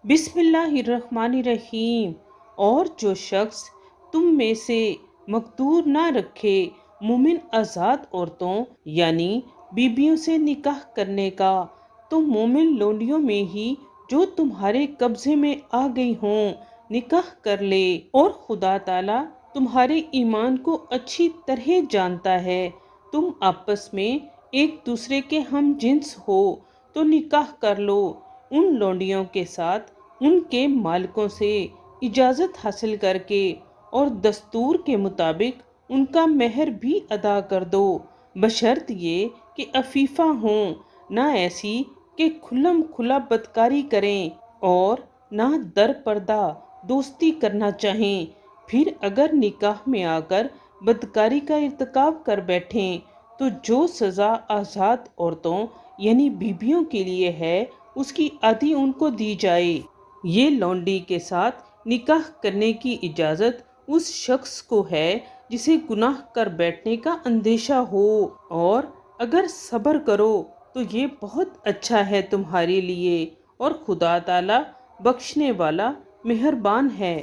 بسم اللہ الرحمن الرحیم۔ اور جو شخص تم میں سے مقدور نہ رکھے مومن آزاد عورتوں یعنی بیبیوں سے نکاح کرنے کا، تو مومن لونڈیوں میں ہی جو تمہارے قبضے میں آ گئی ہوں نکاح کر لے۔ اور خدا تعالیٰ تمہارے ایمان کو اچھی طرح جانتا ہے، تم آپس میں ایک دوسرے کے ہم جنس ہو تو نکاح کر لو، ان لونڈیوں کے ساتھ ان کے مالکوں سے اجازت حاصل کر کے، اور دستور کے مطابق ان کا مہر بھی ادا کر دو، بشرط یہ کہ عفیفہ ہوں، نہ ایسی کہ کھلم کھلا بدکاری کریں اور نہ در پردہ دوستی کرنا چاہیں۔ پھر اگر نکاح میں آ کر بدکاری کا ارتکاب کر بیٹھیں تو جو سزا آزاد عورتوں یعنی بیبیوں کے لیے ہے اس کی آدھی ان کو دی جائے۔ یہ لونڈی کے ساتھ نکاح کرنے کی اجازت اس شخص کو ہے جسے گناہ کر بیٹھنے کا اندیشہ ہو، اور اگر صبر کرو تو یہ بہت اچھا ہے تمہارے لیے، اور خدا تعالیٰ بخشنے والا مہربان ہے۔